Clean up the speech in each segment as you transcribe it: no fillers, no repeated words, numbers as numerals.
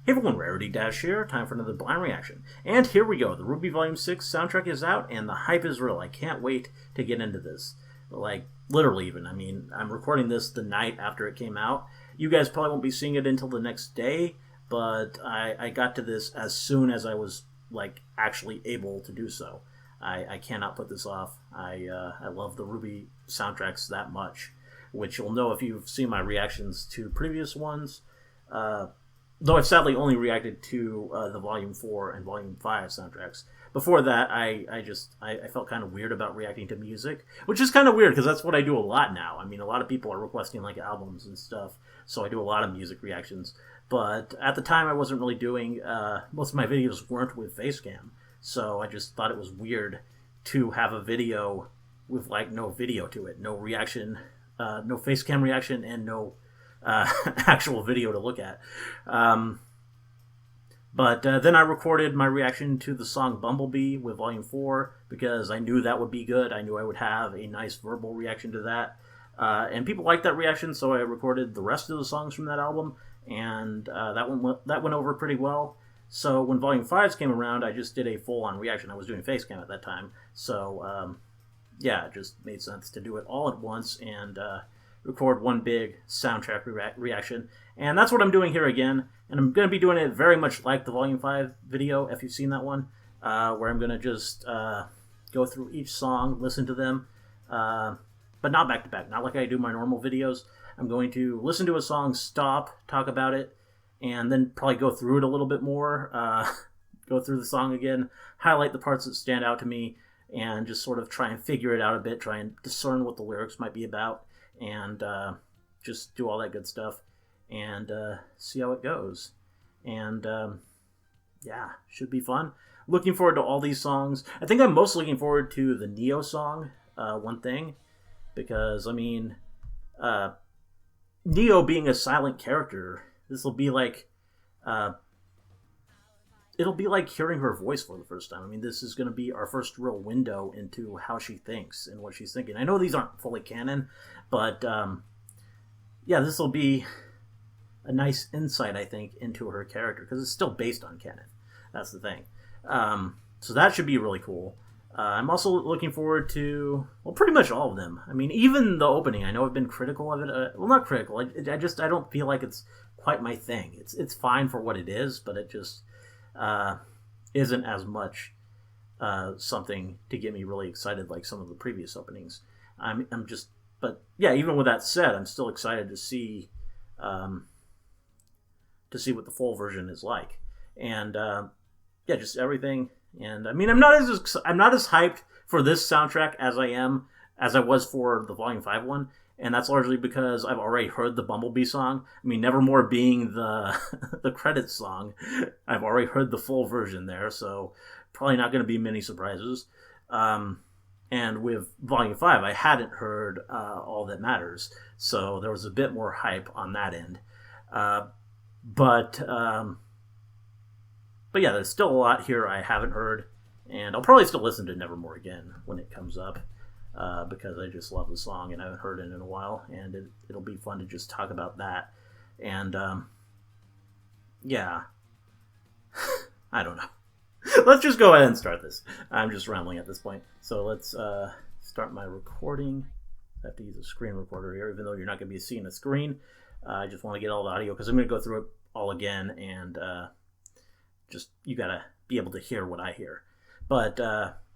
Hey everyone, Rarity Dash here, time for another blind reaction. And here we go, the RWBY Volume 6 soundtrack is out, and the hype is real. I can't wait to get into this. Like, literally even. I mean, I'm recording this the night after it came out. You guys probably won't be seeing it until the next day, but I got to this as soon as I was, like, actually able to do so. I cannot put this off. I love the RWBY soundtracks that much, which you'll know if you've seen my reactions to previous ones. Though I've sadly only reacted to the Volume 4 and Volume 5 soundtracks. Before that, I felt kind of weird about reacting to music, which is kind of weird because that's what I do a lot now. I mean, a lot of people are requesting like albums and stuff, so I do a lot of music reactions. But at the time, I wasn't really doing, most of my videos weren't with Facecam, so I just thought it was weird to have a video with like no video to it, no reaction, no Facecam reaction, and no actual video to look at. But then I recorded my reaction to the song Bumblebee with Volume 4 because I knew that would be good. I knew I would have a nice verbal reaction to that. And people liked that reaction, so I recorded the rest of the songs from that album, and that went over pretty well. So when Volume 5 came around, I just did a full-on reaction. I was doing Facecam at that time, so yeah, it just made sense to do it all at once and record one big soundtrack reaction. And that's what I'm doing here again. And I'm going to be doing it very much like the Volume 5 video, if you've seen that one, where I'm going to just go through each song, listen to them, but not back to back, not like I do my normal videos. I'm going to listen to a song, stop, talk about it, and then probably go through it a little bit more, go through the song again, highlight the parts that stand out to me, and just sort of try and figure it out a bit, try and discern what the lyrics might be about, and just do all that good stuff and see how it goes. And yeah, should be fun. Looking forward to all these songs. I think I'm most looking forward to the Neo song, One Thing, because I mean, Neo being a silent character, this will be like it'll be like hearing her voice for the first time. I mean, this is going to be our first real window into how she thinks and what she's thinking. I know these aren't fully canon, but yeah, this will be a nice insight, I think, into her character, because it's still based on canon. That's the thing. So that should be really cool. I'm also looking forward to, well, pretty much all of them. I mean, even the opening, I know I've been critical of it. Well, not critical. I don't feel like it's quite my thing. It's fine for what it is, but it just isn't as much something to get me really excited like some of the previous openings. But yeah, even with that said, I'm still excited to see what the full version is like, and yeah, just everything. And I mean, I'm not as hyped for this soundtrack as I was for the Volume 5 one. And that's largely because I've already heard the Bumblebee song. I mean, Nevermore being the the credits song, I've already heard the full version there, so probably not going to be many surprises. And with Volume 5, I hadn't heard All That Matters, so there was a bit more hype on that end. But yeah, there's still a lot here I haven't heard, and I'll probably still listen to Nevermore again when it comes up. Because I just love the song and I haven't heard it in a while, and it'll be fun to just talk about that. And yeah, I don't know. Let's just go ahead and start this. I'm just rambling at this point. So let's start my recording. I have to use a screen recorder here, even though you're not going to be seeing a screen. I just want to get all the audio because I'm going to go through it all again, and just you got to be able to hear what I hear. But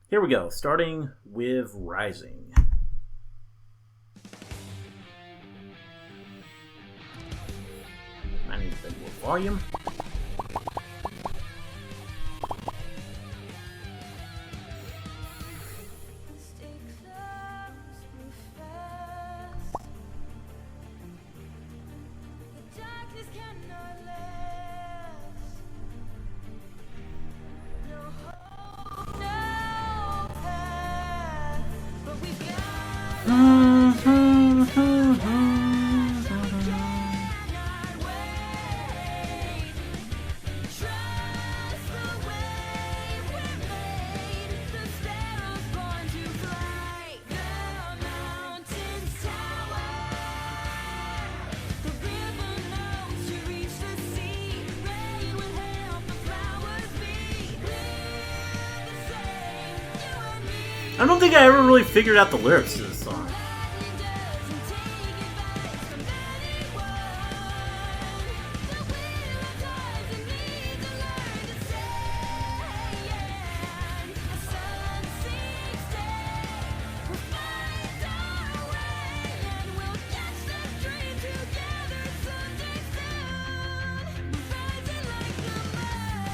here we go, starting with Rising. I need to do a volume. I don't think I ever really figured out the lyrics to this song.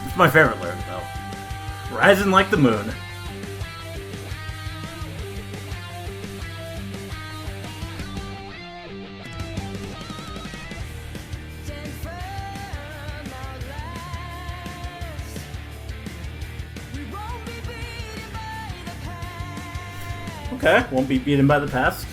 It's my favorite lyric, though. Rising like the moon. Okay, won't be beaten by the past.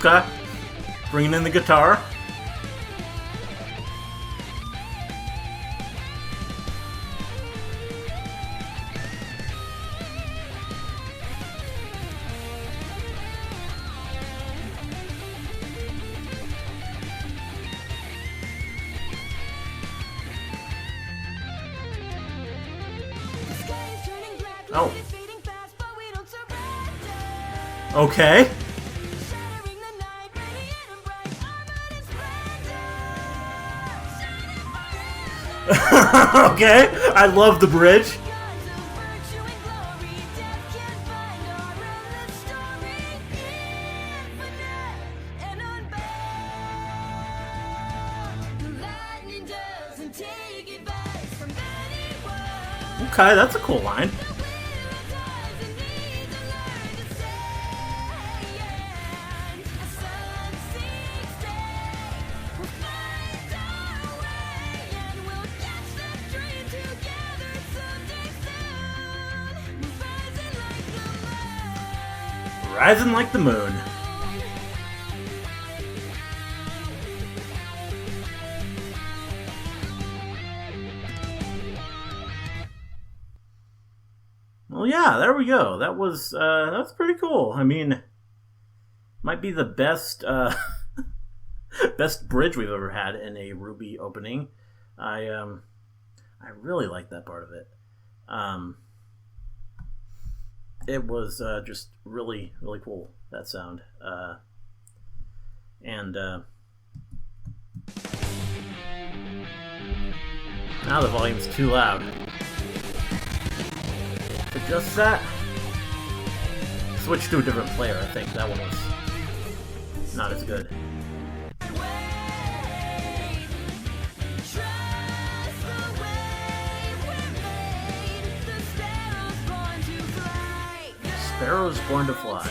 Okay, bringing in the guitar. Oh. Okay. Okay, I love the bridge. Okay, that's a cool line. Rising like the moon. Well, yeah, there we go. That's pretty cool. I mean, might be the best best bridge we've ever had in a RWBY opening. I really like that part of it. It was just really, really cool, that sound. Now the volume's too loud. Adjust that. Switch to a different player, I think. That one was not as good. Sparrow's born to fly.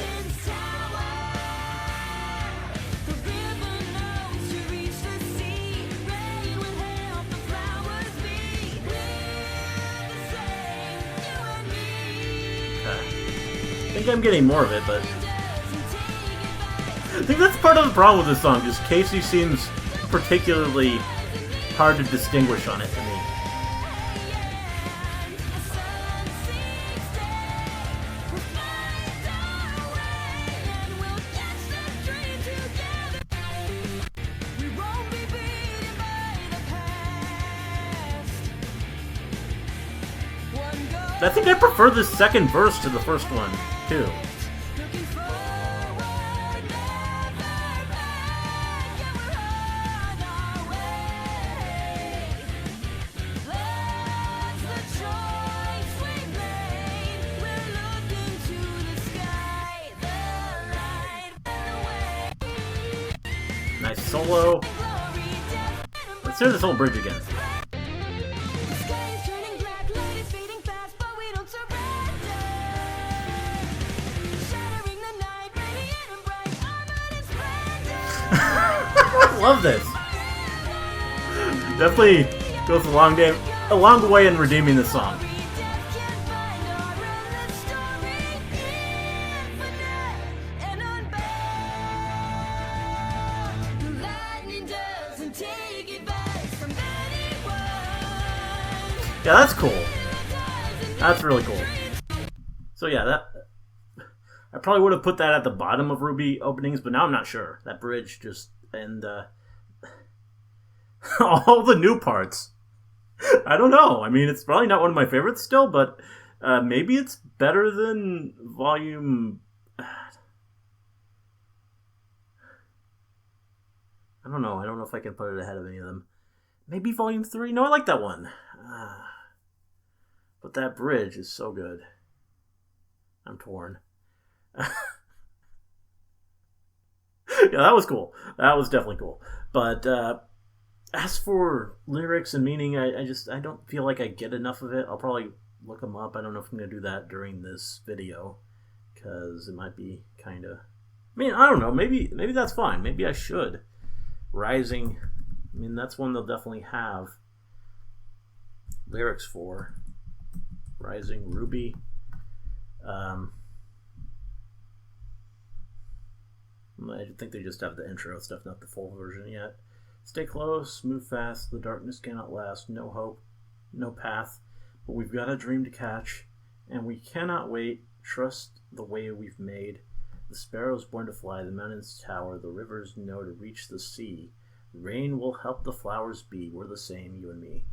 I think I'm getting more of it, but I think that's part of the problem with this song. Just Casey seems particularly hard to distinguish on it to me. I think I prefer this second verse to the first one, too. Nice solo. Let's hear this whole bridge again. I love this. Definitely goes a long along the way in redeeming this song. Yeah, that's cool. That's really cool. So yeah, that I probably would have put that at the bottom of RWBY openings, but now I'm not sure. That bridge just and all the new parts. I don't know. I mean, it's probably not one of my favorites still, but maybe it's better than Volume. I don't know. I don't know if I can put it ahead of any of them. Maybe Volume 3? No, I like that one. But that bridge is so good. I'm torn. Yeah, that was cool. That was definitely cool. But as for lyrics and meaning, I don't feel like I get enough of it. I'll probably look them up. I don't know if I'm going to do that during this video, because it might be kind of... I mean, I don't know. Maybe that's fine. Maybe I should. Rising... I mean, that's one they'll definitely have lyrics for. Rising, RWBY. I think they just have the intro stuff, not the full version yet. Stay close, move fast, the darkness cannot last, no hope, no path, but we've got a dream to catch, and we cannot wait, trust the way we've made. The sparrow's born to fly, the mountains tower, the rivers know to reach the sea. Rain will help the flowers be, we're the same, you and me.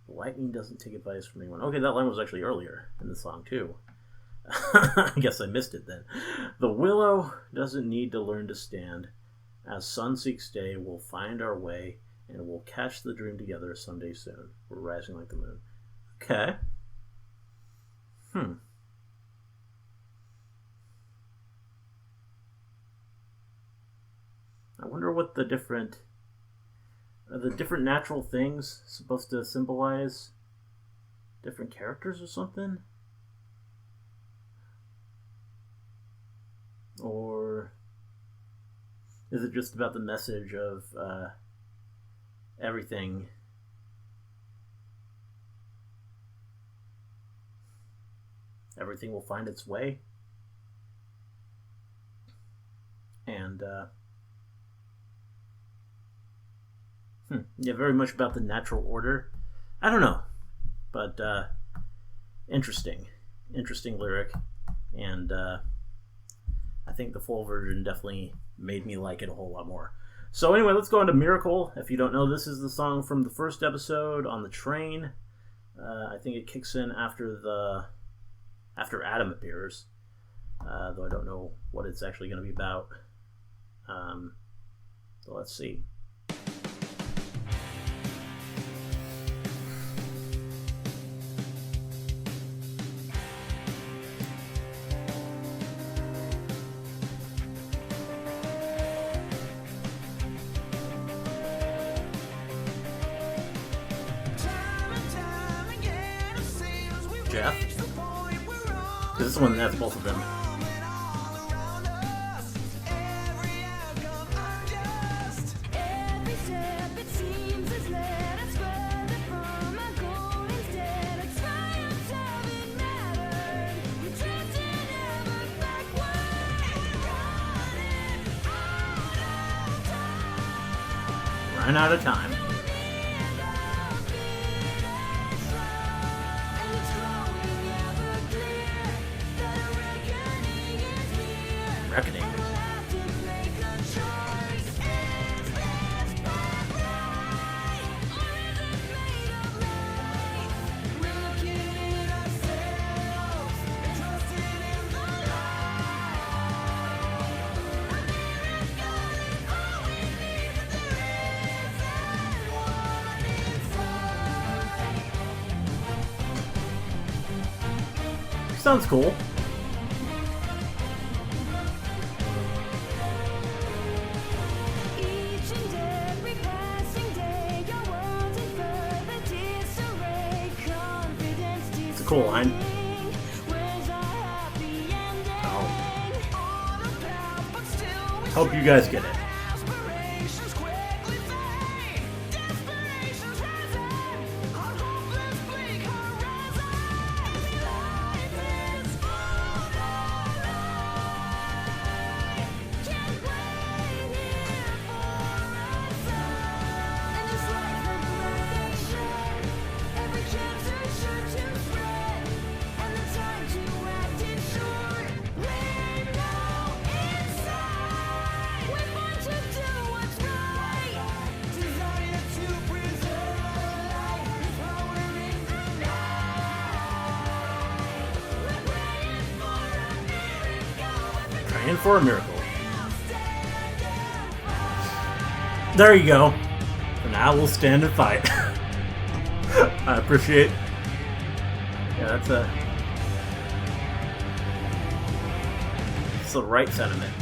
The lightning doesn't take advice from anyone. Okay, that line was actually earlier in the song too. I guess I missed it then. The willow doesn't need to learn to stand. As sun seeks day, we'll find our way, and we'll catch the dream together someday soon. We're rising like the moon. Okay. I wonder what the different natural things supposed to symbolize different characters or something? Or is it just about the message of everything will find its way? And yeah, very much about the natural order. I don't know, but interesting lyric, and I think the full version definitely made me like it a whole lot more. So anyway, let's go into Miracle. If you don't know, this is the song from the first episode on the train. I think it kicks in after Adam appears, though I don't know what it's actually going to be about. So let's see. Jeff? This is the one that has both of them. Run out of time. Reckoning. Sounds cool. It's a cool line. Oh. Hope you guys get it. Praying for a miracle. There you go. And now we'll stand and fight. I appreciate. Yeah, that's the right sentiment.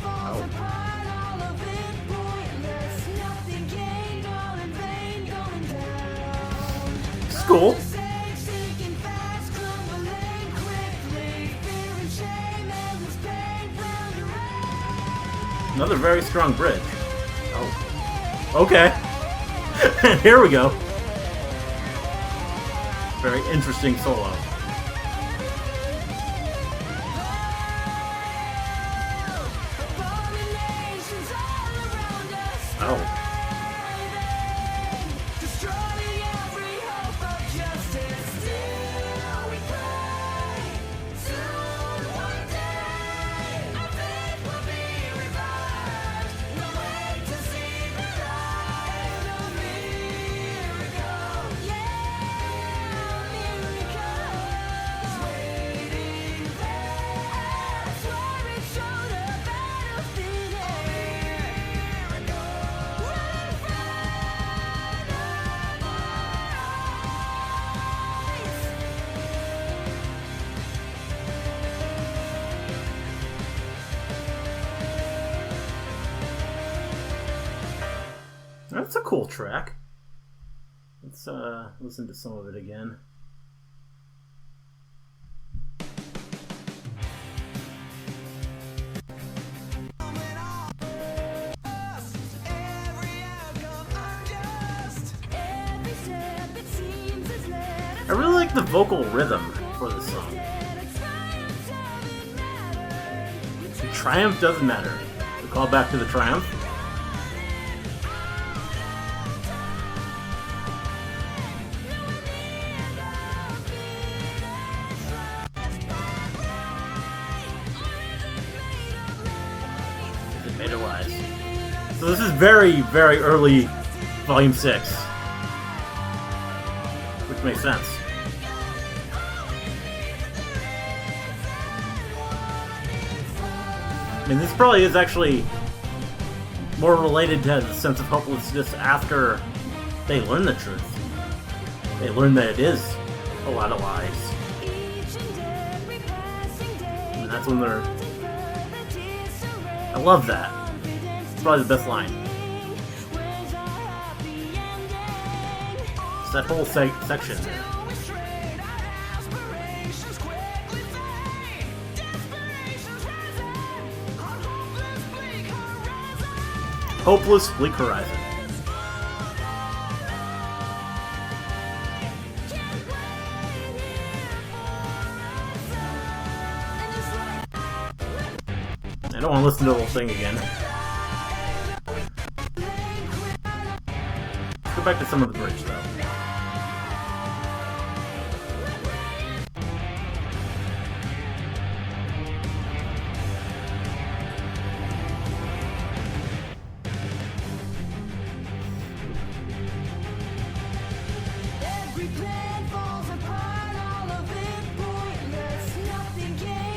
Oh. It's cool. Another very strong bridge. Oh. Okay. Here we go. Very interesting solo. Oh. That's a cool track. Let's listen to some of it again. I really like the vocal rhythm for this song. The triumph doesn't matter. We call back to the triumph. So this is very, very early Volume 6. Which makes sense. I mean, this probably is actually more related to the sense of hopelessness after they learn the truth. They learn that it is a lot of lies. And that's when they're... I love that. Probably the best line. It's that whole section there. Hopeless bleak horizon. I don't want to listen to the whole thing again. Let's go back to some of the bridge, though.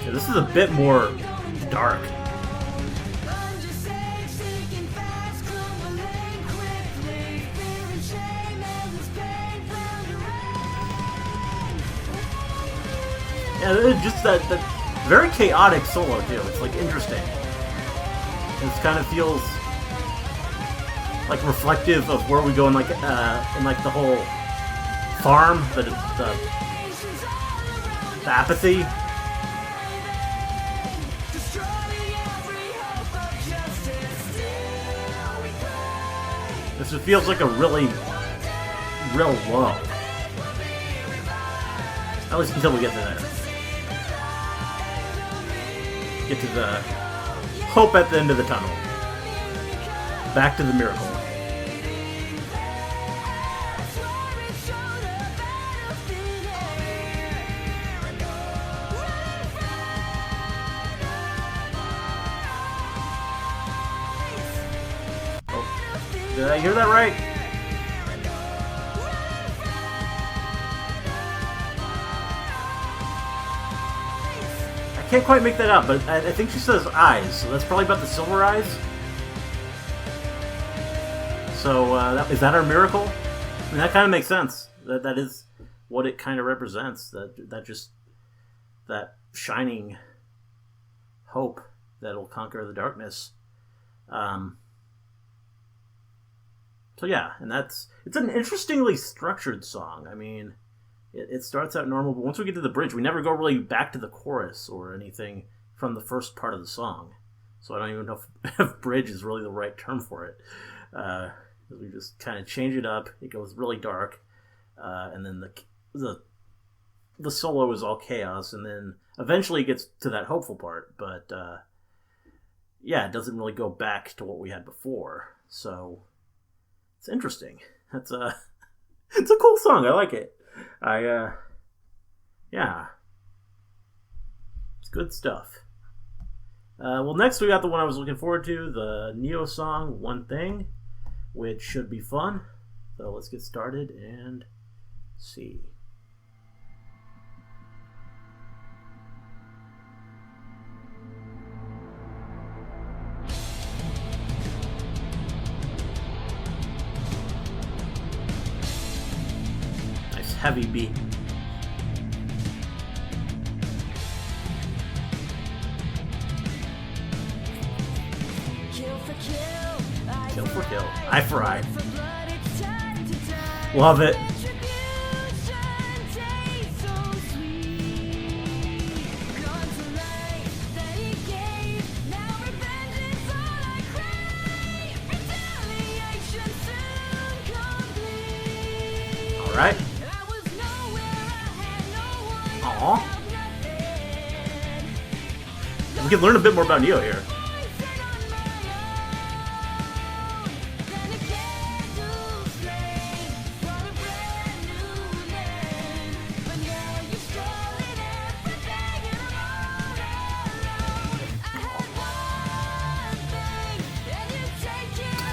Yeah, this is a bit more dark. Yeah, it's just that very chaotic solo too. It's like interesting. It kind of feels like reflective of where we go in like the whole farm, the apathy. This just feels like a real low. At least until we get to there. Get to the hope at the end of the tunnel. Back to the miracle. Oh, did I hear that right? can't quite make that out, but I think she says eyes, so that's probably about the silver eyes. So, is that our miracle? I mean, that kind of makes sense. That is what it kind of represents. That shining hope that'll conquer the darkness. So yeah, and it's an interestingly structured song. I mean, it starts out normal, but once we get to the bridge, we never go really back to the chorus or anything from the first part of the song. So I don't even know if bridge is really the right term for it. We just kind of change it up. It goes really dark, and then the solo is all chaos, and then eventually it gets to that hopeful part. But yeah, it doesn't really go back to what we had before. So it's interesting. It's a cool song. I like it. Yeah, it's good stuff. Well, next we got the one I was looking forward to, the Neo song, One Thing, which should be fun. So let's get started and see. Nice heavy beat. Kill for kill. Eye for eye. Love it. Alright. Aww. We can learn a bit more about Neo here.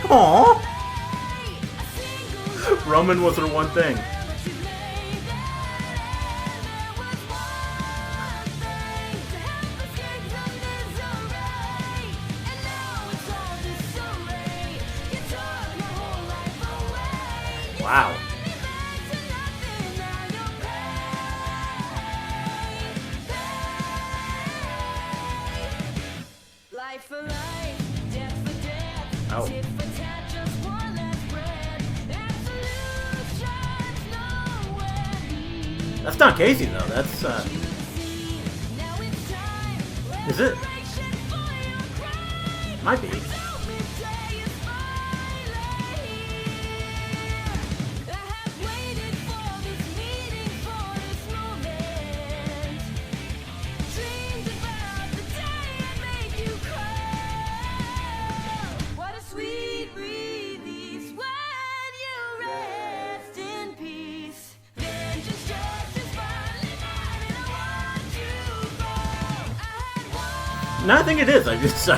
Aww. Roman was her one thing. Wow. Oh. That's not Casey though. That's is it? Might be. No, I think it is. I just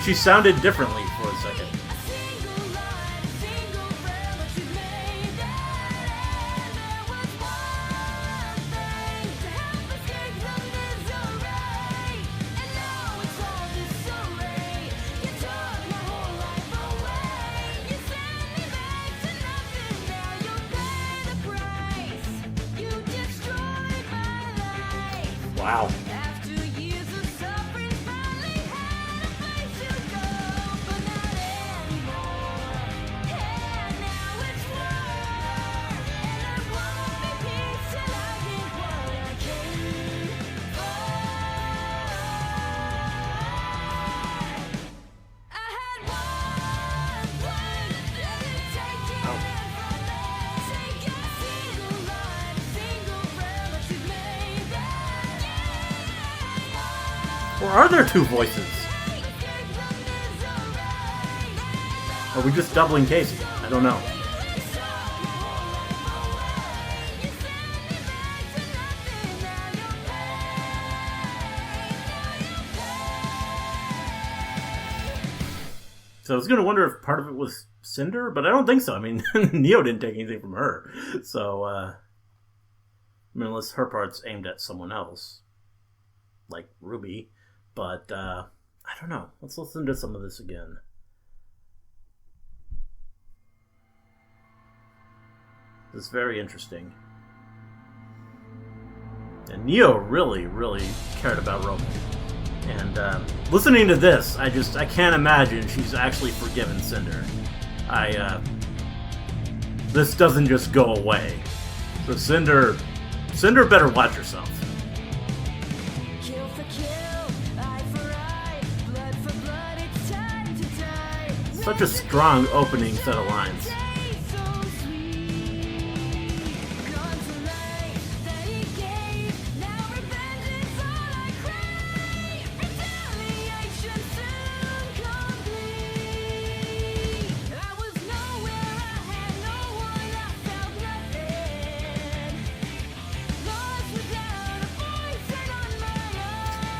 she sounded differently for a second. Wow. Or are there two voices? Are we just doubling Casey? I don't know. So I was going to wonder if part of it was Cinder, but I don't think so. I mean, Neo didn't take anything from her. So, I mean, unless her part's aimed at someone else. like RWBY, but I don't know. Let's listen to some of this again. This is very interesting. And Neo really, really cared about Roman. And listening to this, I can't imagine she's actually forgiven Cinder. This doesn't just go away. So Cinder better watch herself. Kill for kill, eye for eye, blood for blood, it's time to die. Such a strong opening set of lines.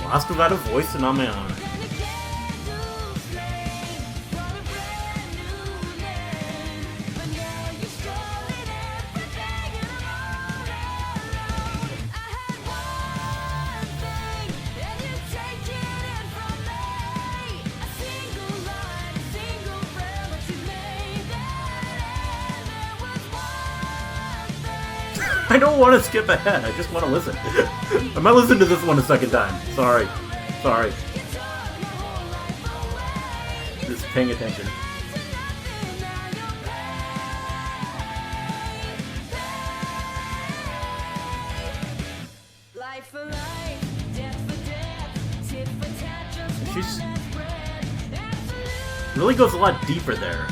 Lost without a voice and on my own. I don't want to skip ahead. I just want to listen. I might listen to this one a second time. Sorry. Just paying attention. She's really goes a lot deeper there.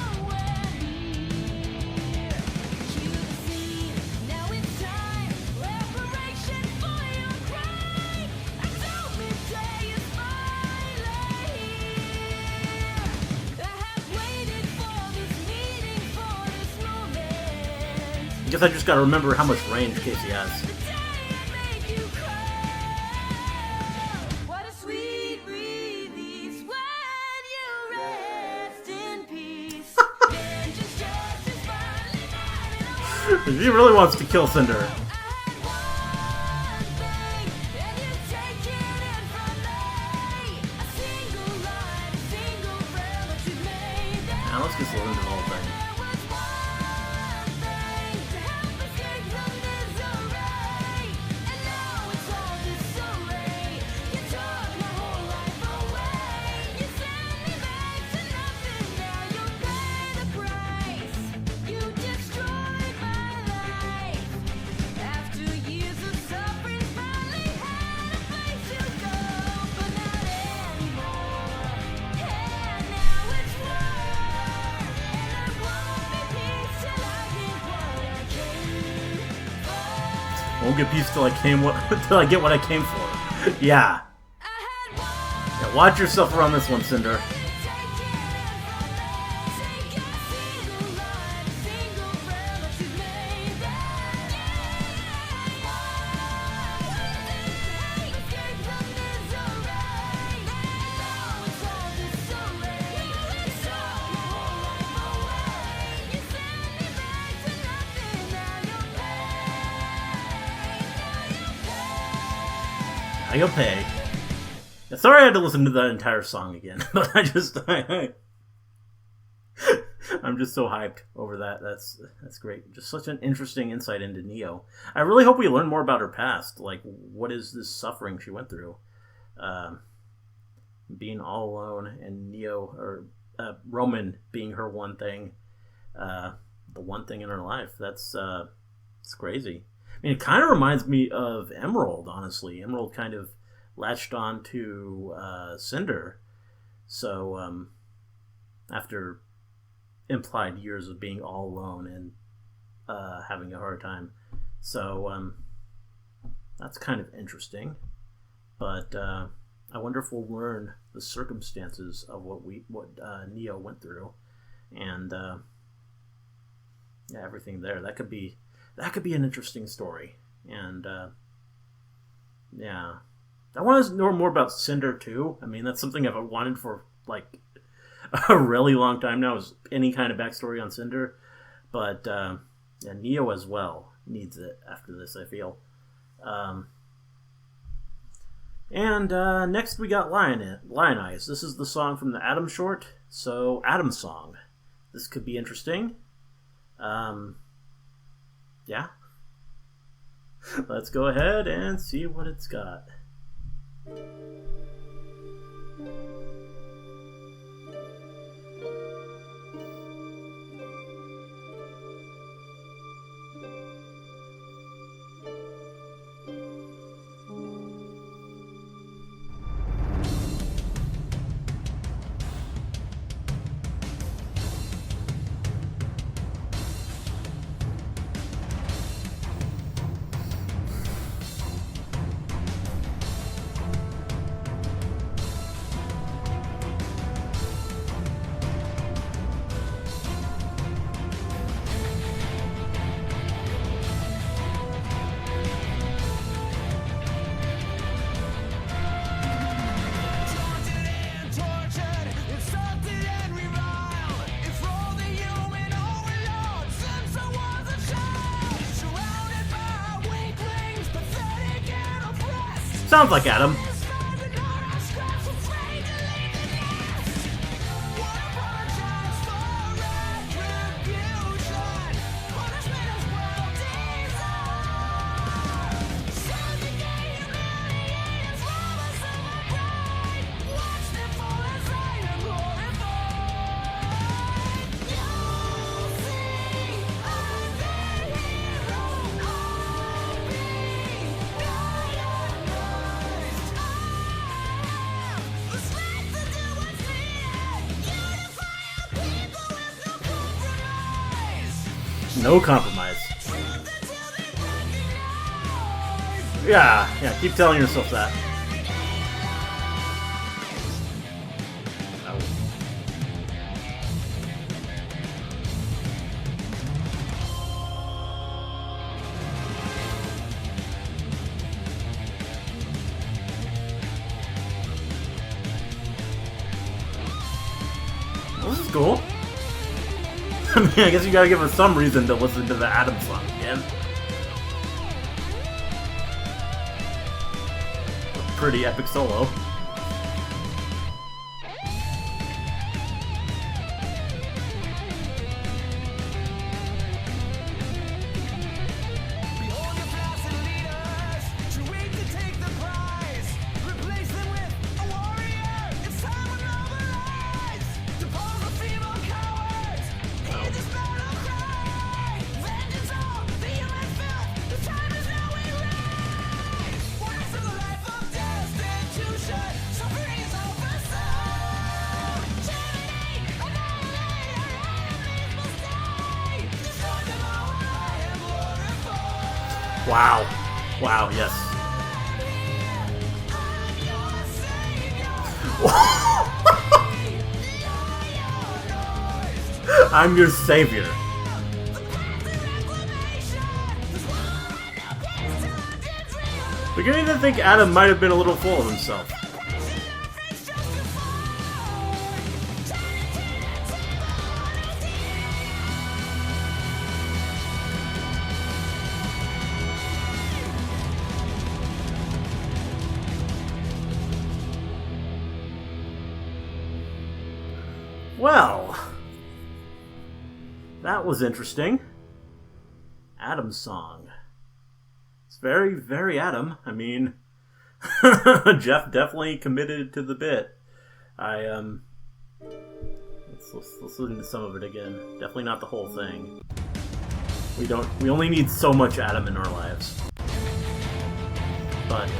I guess I just gotta remember how much range Casey has. He really wants to kill Cinder. Now let's just listen to the whole thing. Won't get peace till I get what I came for. Yeah. Yeah. Watch yourself around this one, Cinder. I'll pay. Sorry I had to listen to that entire song again, but I'm just so hyped over that. That's great. Just such an interesting insight into Neo. I really hope we learn more about her past. Like, what is this suffering she went through? Being all alone, and Neo, or Roman being her one thing, the one thing in her life. It's crazy. I mean, it kind of reminds me of Emerald, honestly. Emerald kind of latched on to Cinder. So, after implied years of being all alone and having a hard time. So, that's kind of interesting. But I wonder if we'll learn the circumstances of what Neo went through. And yeah, everything there. That could be an interesting story. And yeah, I want to know more about Cinder too. I mean, that's something I've wanted for like a really long time now, is any kind of backstory on Cinder. But yeah, Neo as well needs it after this, I feel. And next we got Lionize. This is the song from the Adam short, so Adam song. This could be interesting. Yeah. Let's go ahead and see what it's got. Sounds like Adam. No compromise. Yeah, keep telling yourself that. Well, this is cool. I mean, I guess you gotta give us some reason to listen to the Adam song again. A pretty epic solo. Wow. Wow, yes. I'm your savior. Beginning to think Adam might have been a little full of himself. Well, that was interesting. Adam's song. It's very, very Adam. I mean, Jeff definitely committed to the bit. Let's listen to some of it again. Definitely not the whole thing. We only need so much Adam in our lives. But,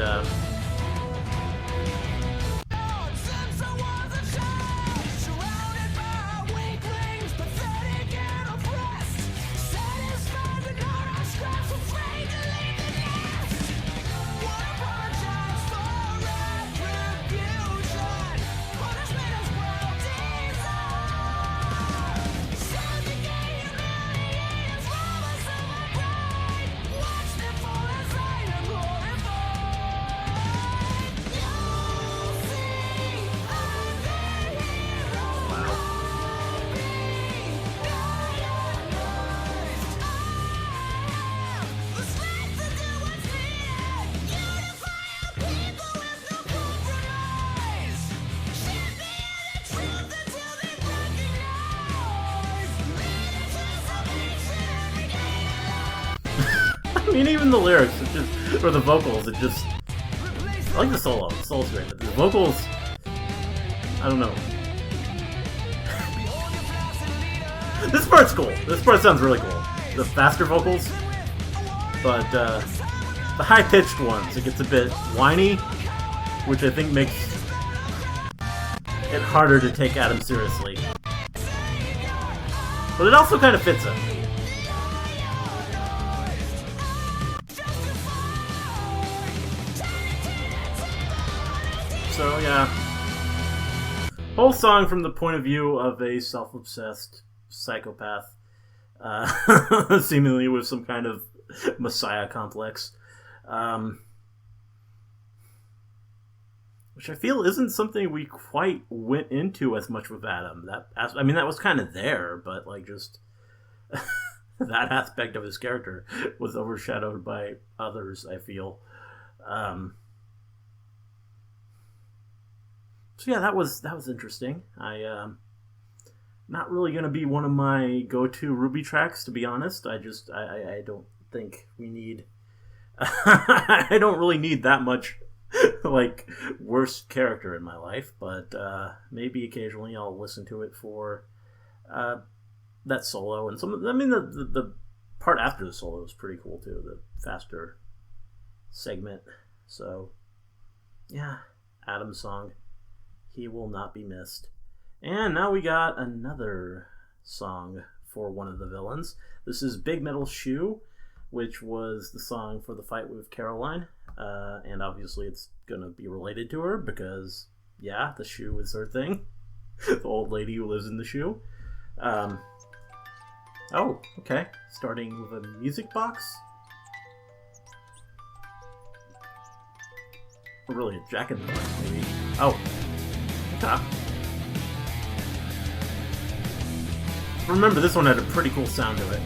mean, even the lyrics, or the vocals, I like the solo. The solo's great, but the vocals, I don't know. This part's cool. This part sounds really cool. The faster vocals, but the high-pitched ones, it gets a bit whiny, which I think makes it harder to take Adam seriously. But it also kind of fits him. So yeah, whole song from the point of view of a self-obsessed psychopath, seemingly with some kind of messiah complex, which I feel isn't something we quite went into as much with Adam. That was kind of there, but like just that aspect of his character was overshadowed by others, I feel. So yeah, that was interesting. Not really going to be one of my go-to RWBY tracks, to be honest. I don't think we need... I don't really need that much, like, worst character in my life, but maybe occasionally I'll listen to it for that solo. And the part after the solo is pretty cool, too, the faster segment. So, yeah, Adam's song. He will not be missed. And now we got another song for one of the villains. This is Big Metal Shoe, which was the song for the fight with Caroline. And obviously it's going to be related to her because, yeah, the shoe is her thing. The old lady who lives in the shoe. Oh, okay. Starting with a music box. Or really a jack in the box, maybe. Oh. Okay. Remember, this one had a pretty cool sound to it,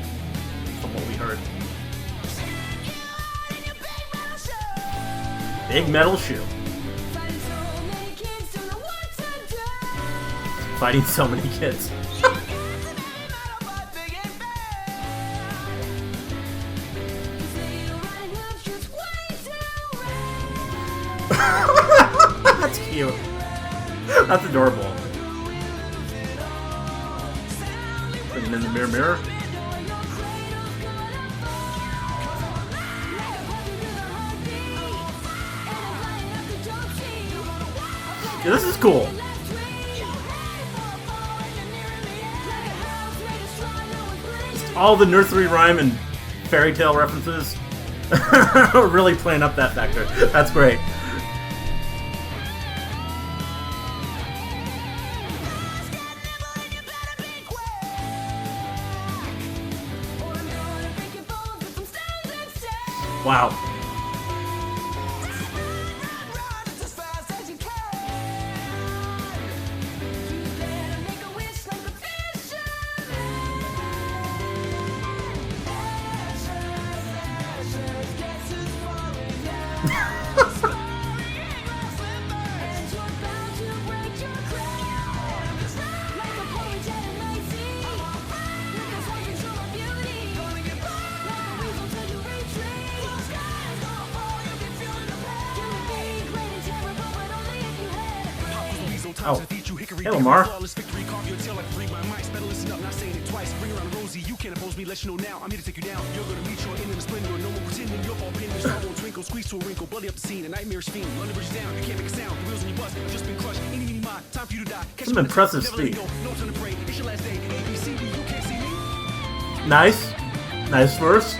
from what we heard. Big Metal Shoe. Fighting so many kids. That's cute. That's adorable. Looking in the mirror. Yeah, this is cool. Just all the nursery rhyme and fairy tale references really playing up that factor. That's great. Wow. Oh. Hey, Lamar. Some impressive speed. Nice. Nice verse.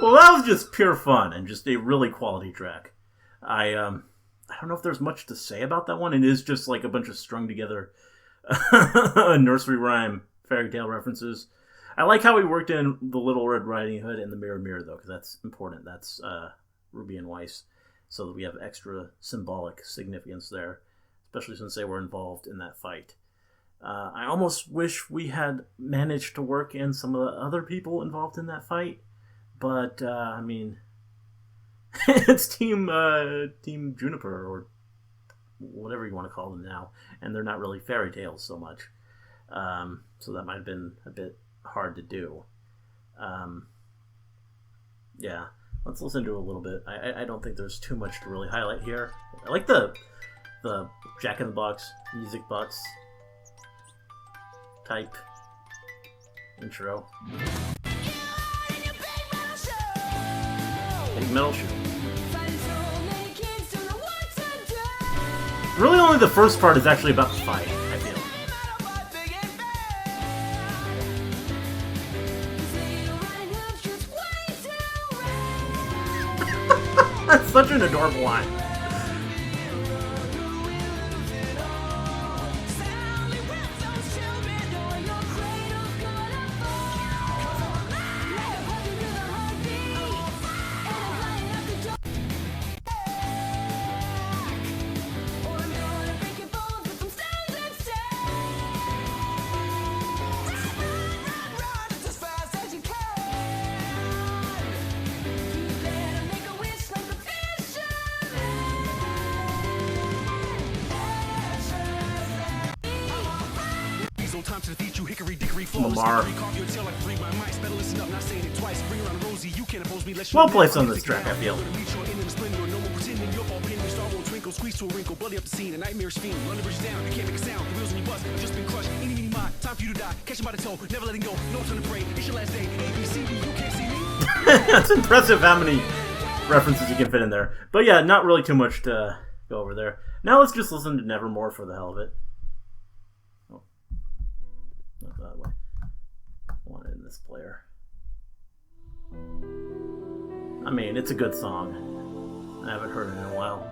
Well, that was just pure fun and just a really quality track. I don't know if there's much to say about that one. It is just like a bunch of strung together nursery rhyme fairy tale references. I like how he worked in the Little Red Riding Hood and the Mirror Mirror, though, because that's important. That's Ruby and Weiss, so that we have extra symbolic significance there. especially since they were involved in that fight. I almost wish we had managed to work in some of the other people involved in that fight, but I mean, it's Team Juniper or whatever you want to call them now, and they're not really fairy tales so much, so that might have been a bit hard to do. Yeah, let's listen to it a little bit. I don't think there's too much to really highlight here. I like the Jack in the Box, music box type intro. Big metal show. Really, only the first part is actually about the fight, I feel. That's such an adorable line. Lamar. Well placed on this track, I feel. That's impressive how many references you can fit in there. But yeah, not really too much to go over there. Now let's just listen to Nevermore for the hell of it. Oh. Not that way. I want it in this player. I mean, it's a good song. I haven't heard it in a while.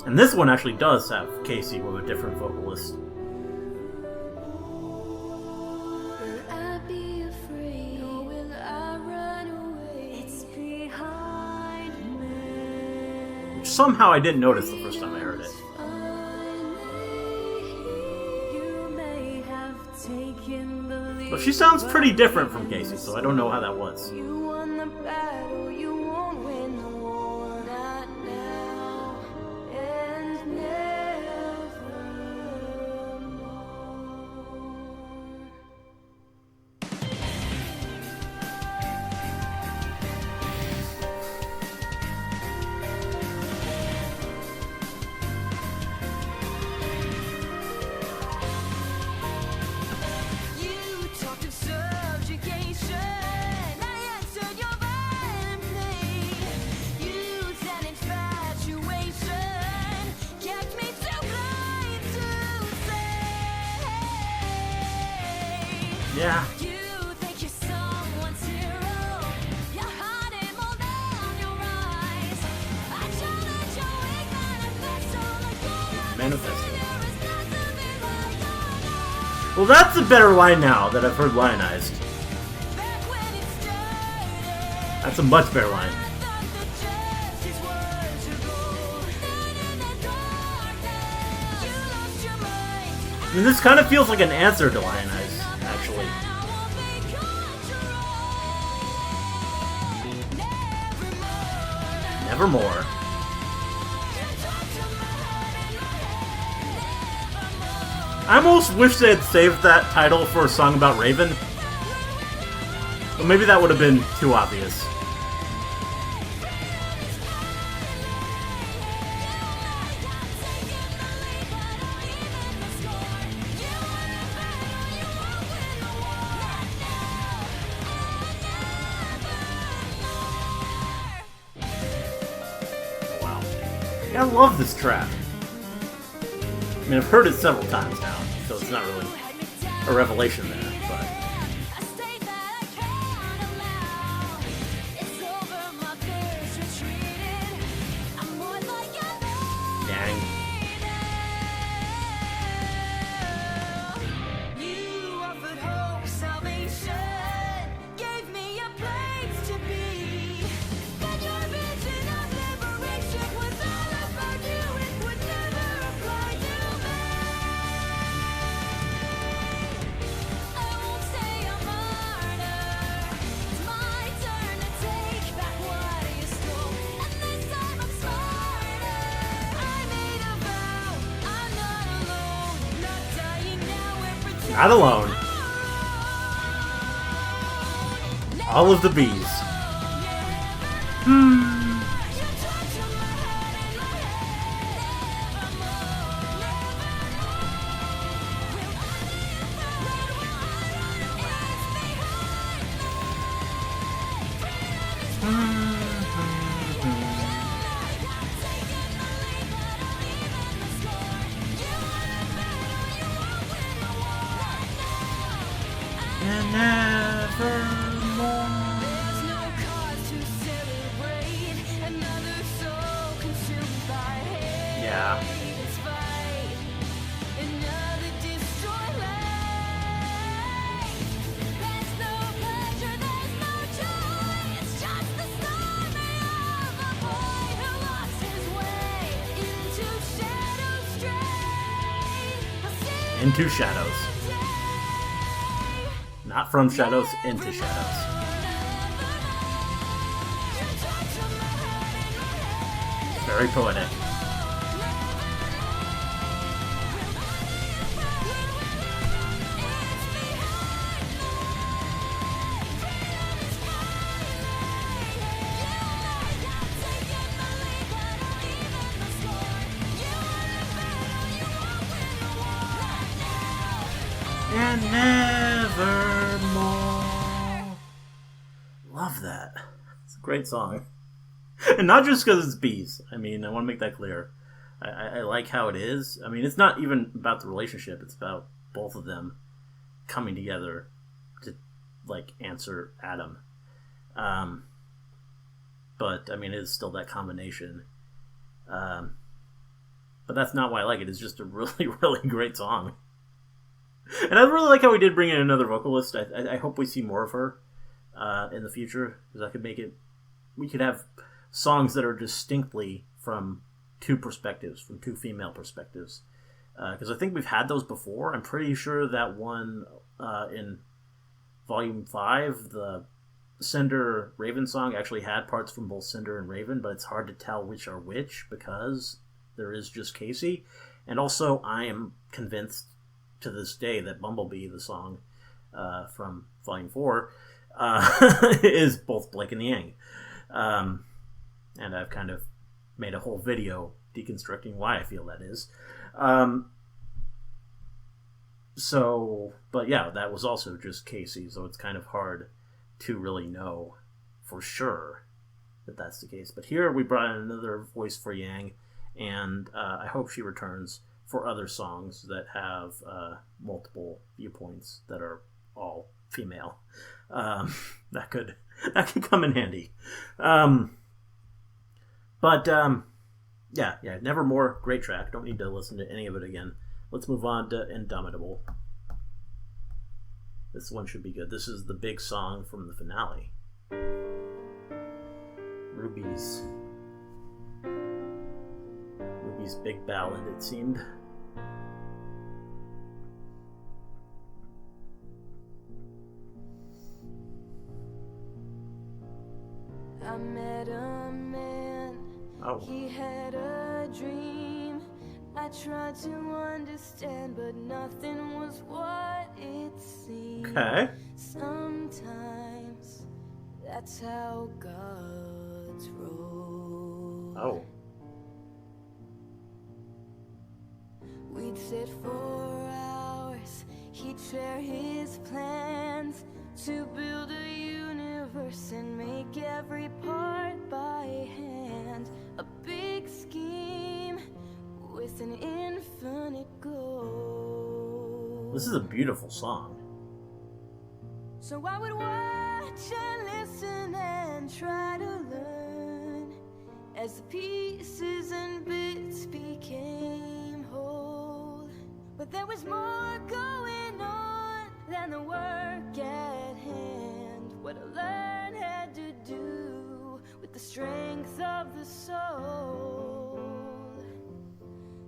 And this one actually does have Casey with a different vocalist. Will I be afraid or will I run away? It's behind me. Which somehow I didn't notice the first time I heard it. You may have taken the lead, But she sounds pretty different from Casey, so I don't know how that was. you won the battle, you won't win the war, not now and nevermore. You talked of subjugation, I answered your violent plea. You said infatuation kept me too blind to say. Yeah. You think you're someone's hero, your heart is more than your eyes. I challenge your weak manifesto like you're Manifesto. there is nothing like your life. Well, that's a better line now that I've heard Lionized. Back when it started, That's a much better line. I thought that justice was your goal. Then in the darkness, you lost your mind. I mean, this kind of feels like an answer to Lionize, actually. I won't be controlled. Nevermore. I almost wish they had saved that title for a song about Raven. But maybe that would have been too obvious. Wow. Yeah, I love this track. I mean, I've heard it several times now, so it's not really a revelation there, but... Dang. You offered hope, salvation, gave me a place to be. But your vision of liberation was all about you. Not alone. All of the bees. And nevermore. There's no cause to celebrate. Another soul consumed by hate. Yeah. It's fight. Another destroyed life. There's no pleasure, there's no joy. It's just the story of a boy who lost his way into shadows stray. I'll see Into shadows. you day. Not from shadows, into shadows. Very poetic. And nevermore. Love that. It's a great song. And not just because it's bees. I mean, I want to make that clear. I like how it is. I mean, it's not even about the relationship. It's about both of them coming together to, like, answer Adam. But, I mean, it's still that combination. But that's not why I like it. It's just a really, really great song. And I really like how we did bring in another vocalist. I hope we see more of her in the future, because I could make it. We could have songs that are distinctly from two perspectives, from two female perspectives. Because I think we've had those before. I'm pretty sure that one in Volume 5, the Cinder Raven song, actually had parts from both Cinder and Raven, but it's hard to tell which are which because there is just Casey. And also, I am convinced to this day that Bumblebee, the song from Volume 4, is both Blake and Yang. And I've kind of made a whole video deconstructing why I feel that is. But yeah, that was also just Casey, so it's kind of hard to really know for sure that that's the case. But here we brought in another voice for Yang, and I hope she returns for other songs that have multiple viewpoints that are all female. That could come in handy. Yeah, Nevermore, great track. Don't need to listen to any of it again. Let's move on to Indomitable. This one should be good. This is the big song from the finale. Ruby's big ballad, it seemed. I met a man. Oh. He had a dream. I tried to understand, but nothing was what it seemed. Okay. Sometimes that's how gods roll. Oh. We'd sit for hours. He'd share his plans to build a universe and make every part by hand. A big scheme with an infinite goal. This is a beautiful song. So I would watch and listen and try to learn as the pieces and bits became whole. But there was more going on than the work at hand. What I learned had to do with the strength of the soul.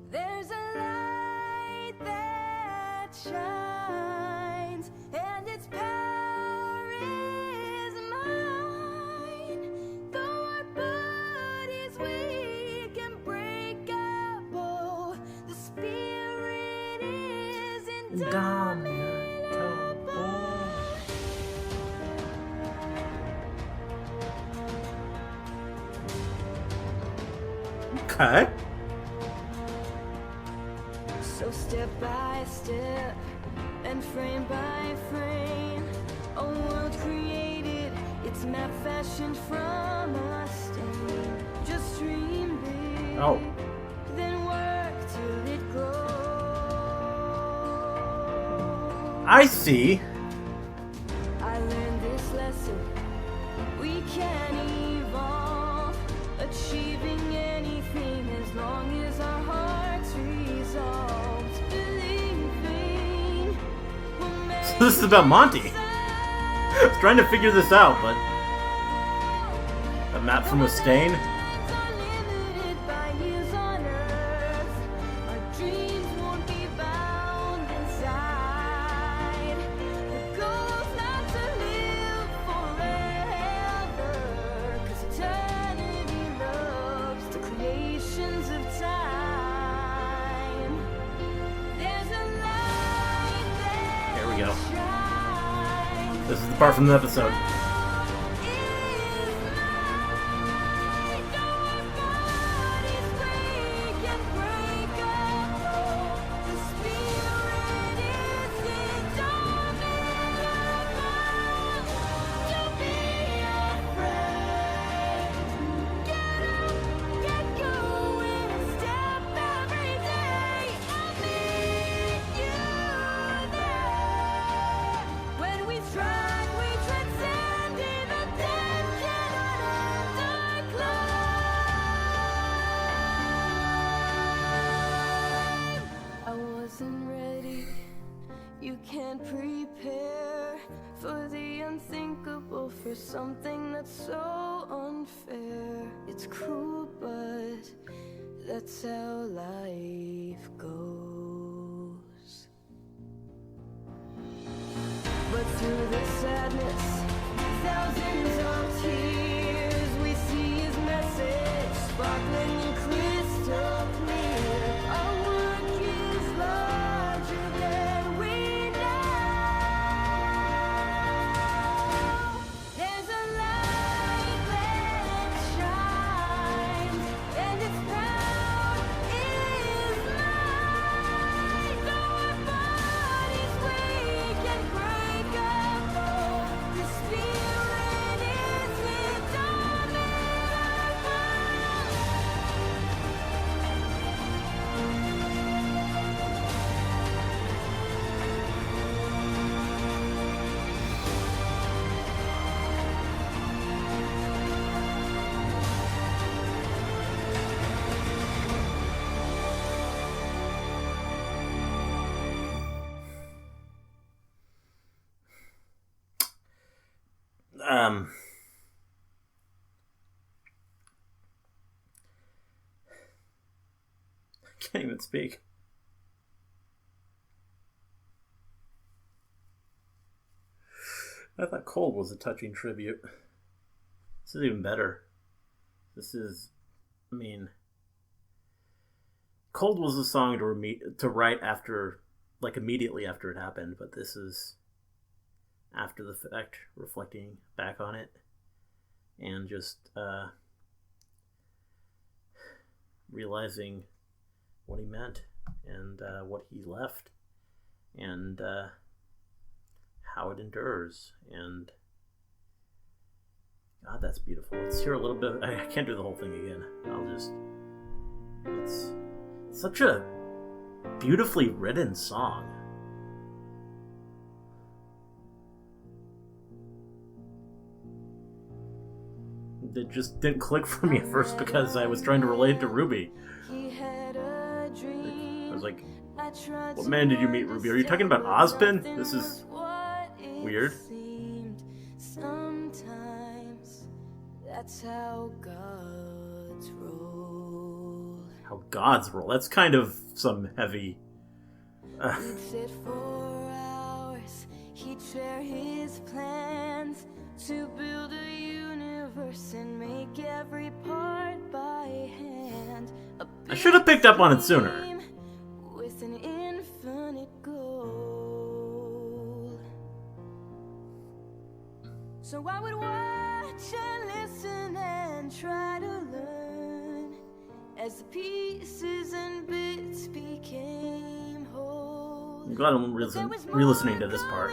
There's a light that shines, and its power is mine. Though our body's weak and breakable, the spirit is indomitable. Okay. So step by step and frame by frame, a world created, its map fashioned from a stain. Just dream big, Oh. then work till it grows. I see. I learned this lesson. We can evolve, achieving anything as long as our hearts resolved. Believing we'll make So this is about Monty. I was trying to figure this out, but a map from a stain. This is the part from the episode. For something that's so unfair. It's cruel, but that's how life goes. But through the sadness, thousands of tears, we see his message sparkling and crystal clear. Our work is larger than we know. I can't even speak. I thought Cold was a touching tribute. This is even better. This is, I mean, Cold was a song to write after, like immediately after it happened, but this is after the fact, reflecting back on it, and just realizing what he meant, and what he left, and how it endures, and God, that's beautiful. Let's hear a little bit. I can't do the whole thing again. It's such a beautifully written song. It just didn't click for me at first because I was trying to relate to Ruby. I was like, what man did you meet, Ruby? Are you talking about Ozpin? This is weird. Sometimes that's how gods roll. How gods roll. That's kind of some heavy. He'd sit for hours. He'd share his plans to build a universe and make every part by hand. I should have picked up on it sooner. With an infinite goal. So I would watch and listen and try to learn as the pieces and bits became whole. I'm glad I'm re-listening to this part.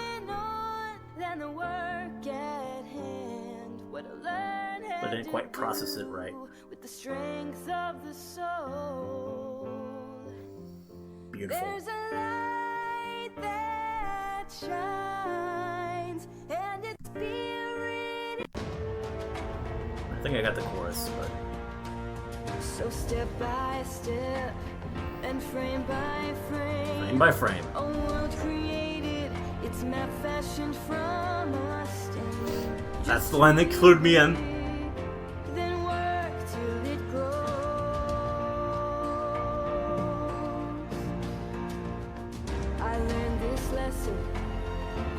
Than the work at hand. What I learned how But I didn't quite process it right. With the strength of the soul. Beautiful. There's a light that shines, and its spirit. I think I got the chorus, but So step by step, and frame by frame. frame by frame. A world created, its map fashioned from a stain. That's the line that clued me in. Then work till it grows. I learned this lesson.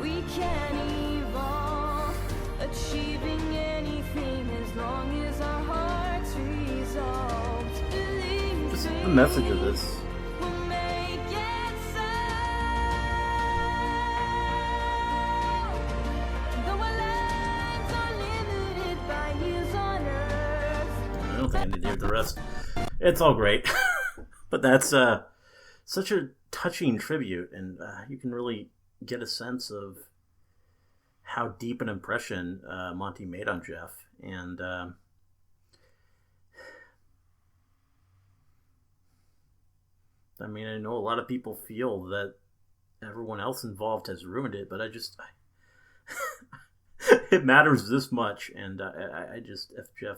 We can evolve, achieving anything as long as our hearts resolved. Believe Just the message of this. we'll make it so. Though our lives are limited by years on earth. I don't think I need to hear the rest. It's all great. But that's such a touching tribute, and you can really get a sense of how deep an impression Monty made on Jeff. And I mean, I know a lot of people feel that everyone else involved has ruined it, but it matters this much, and I just, if Jeff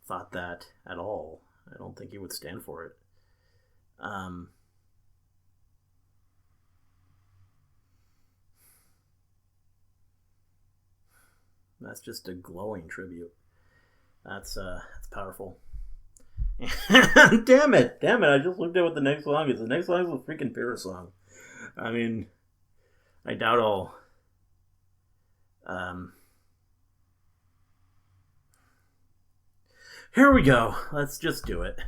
thought that at all, I don't think he would stand for it. That's just a glowing tribute. That's powerful. Damn it! I just looked at what the next song is. The next song is a freaking Pyrrha song. I mean, I doubt I'll here we go. Let's just do it.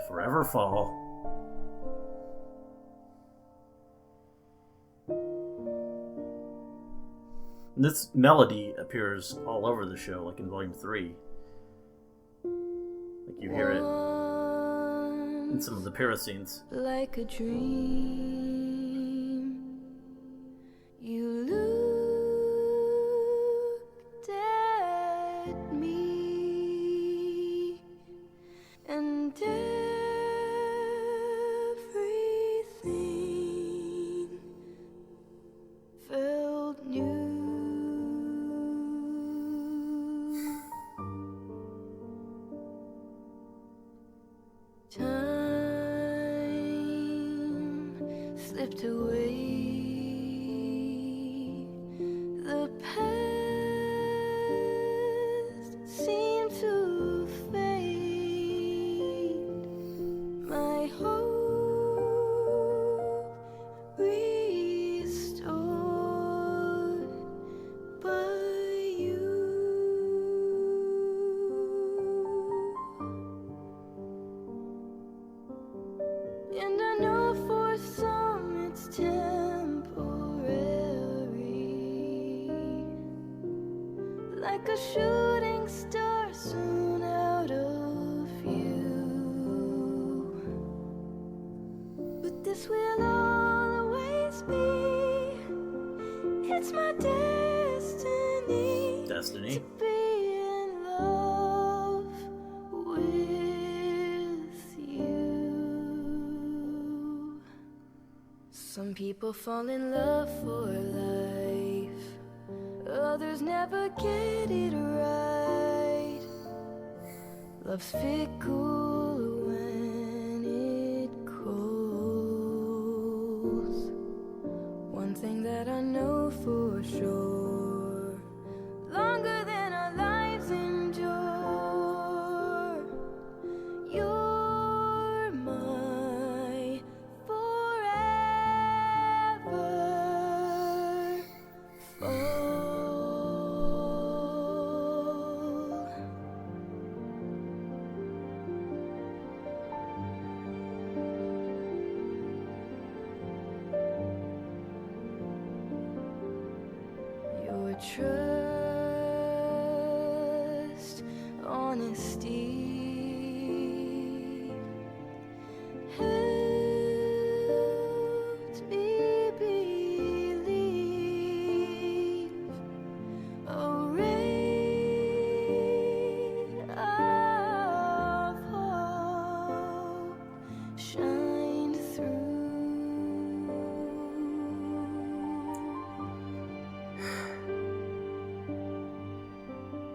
Forever Fall. This melody appears all over the show, like in Volume 3. Like you hear it in some of the Pyrrha scenes. Like a dream, you looked at me, and everything felt new. Time slipped away. The past seemed to fade. My hope restored by you. And I know for some it's temporary, like a shooting star soon out of view. But this will always be, it's my destiny. Destiny. To be in love with you. Some people fall in love for life, others never get it right. Love's fickle when it calls. One thing that I know for sure, longer than our lives endure, you're my forever fall. Your trust honesty. Helped me believe a ray of hope shined through.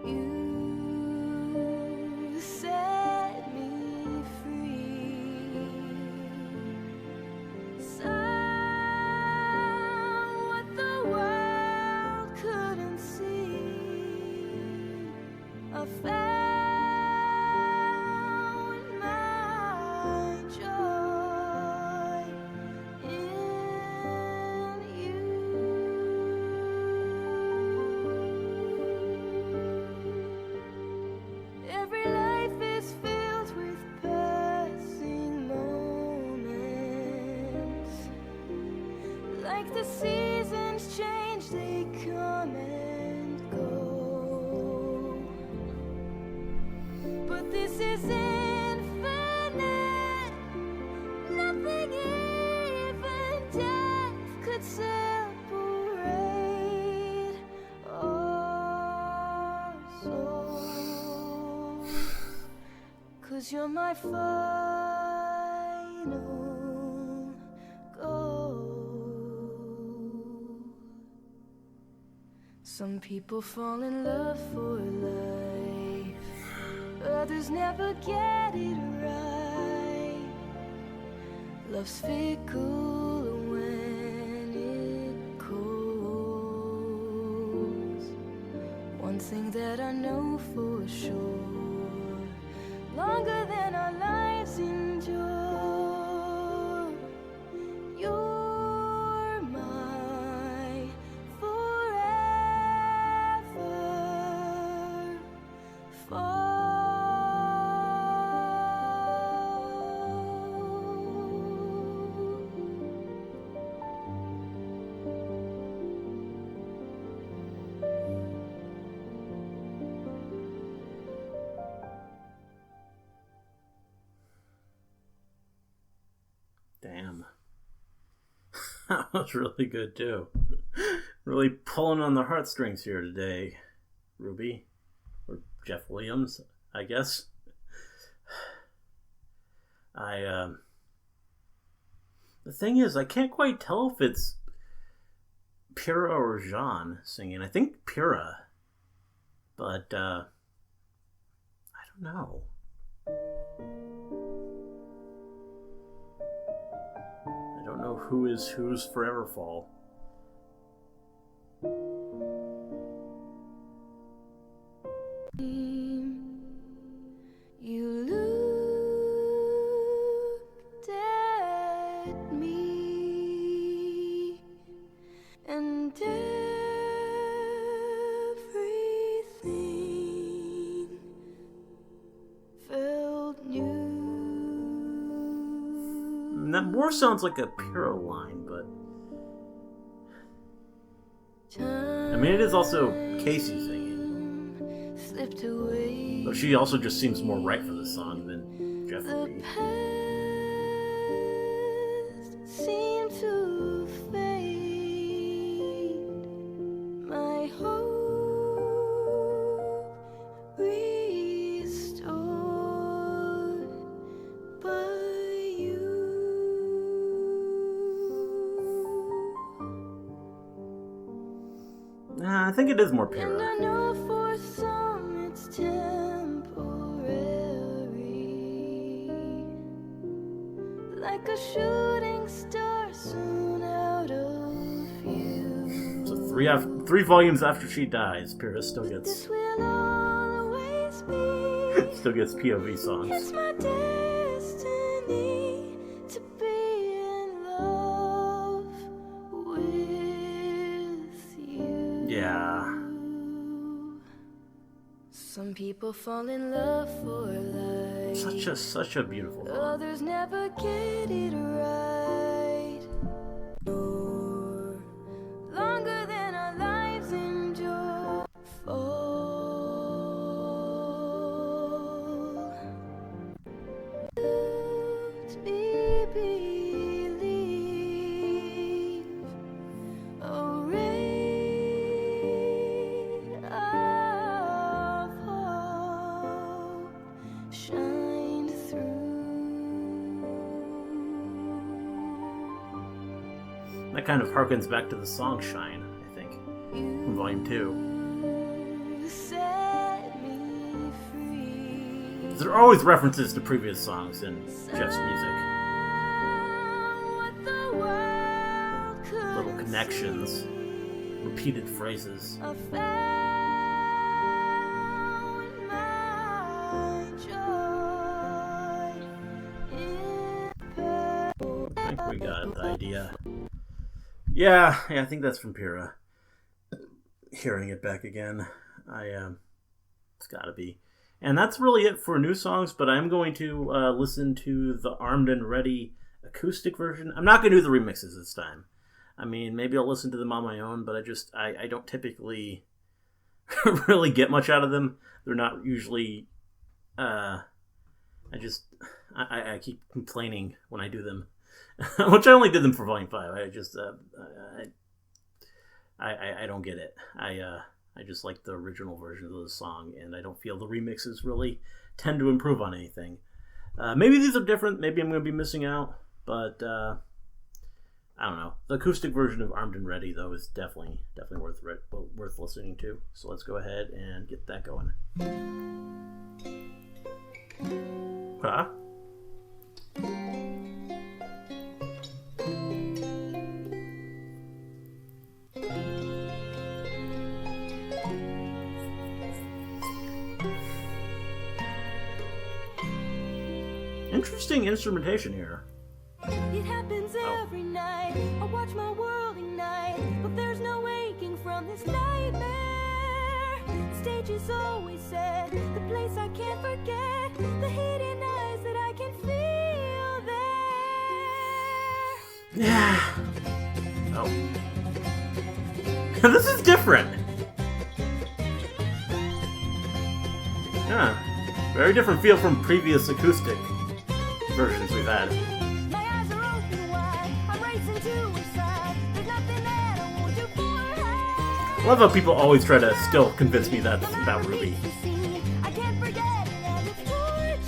You set me free. Saw what the world couldn't see. I found my joy in you. Every life is filled with passing moments. Like the seasons change, they come and go. But this is infinite. Nothing, even death, could separate our souls. 'Cause you're my final goal. Some people fall in love for life, others never get it right. Love's fickle when it calls. One thing that I know for sure, longer than our lives endure, you're my forever Damn. That was really good, too. Really pulling on the heartstrings here today, Ruby. Or Jeff Williams, I guess. The thing is, I can't quite tell if it's Pyrrha or Jean singing. I think Pyrrha. But, I don't know. I don't know who is whose Forever Fall. You looked at me, and everything felt new. That more sounds like a Pyrrha line, but I mean, it is also Casey singing. Slipped away. But she also just seems more right for the song than Jeff The would be. past seemed to fade. My hope restored by you. Nah, I think it is more And Pyrrha. I know for some it's temporary, like a shooting star soon out of view. So three volumes after she dies, Pyrrha still This gets will always be. still gets POV It's songs. my destiny to be in love with you. Yeah. Some people fall in love for life. Such a beautiful song. Others never get it right. Or longer than our lives endure. Fall That kind of harkens back to the song Shine, I think, from Volume 2. There are always references to previous songs in Jeff's music. Little connections, repeated phrases. I think we got the idea. Yeah, I think that's from Pyrrha. Hearing it back again, it's gotta be. And that's really it for new songs, but I'm going to listen to the Armed and Ready acoustic version. I'm not going to do the remixes this time. I mean, maybe I'll listen to them on my own, but I don't typically really get much out of them. They're not usually... I keep complaining when I do them. Which I only did them for Volume 5. I don't get it. I just like the original version of the song, and I don't feel the remixes really tend to improve on anything. Maybe these are different. Maybe I'm going to be missing out, but I don't know. The acoustic version of Armed and Ready, though, is definitely worth listening to. So let's go ahead and get that going. Huh? Interesting instrumentation here. It happens every night. I watch my world ignite, but there's no waking from this nightmare. The stage is always set, the place I can't forget, the hidden eyes that I can feel there. Yeah. Oh. This is different. Yeah. Very different feel from previous acoustic versions we've had. My eyes are open wide. I'm racing to her side. There's nothing that I won't do for her. I love how people always try to still convince me that it's about Ruby. I can't forget it and it's torture.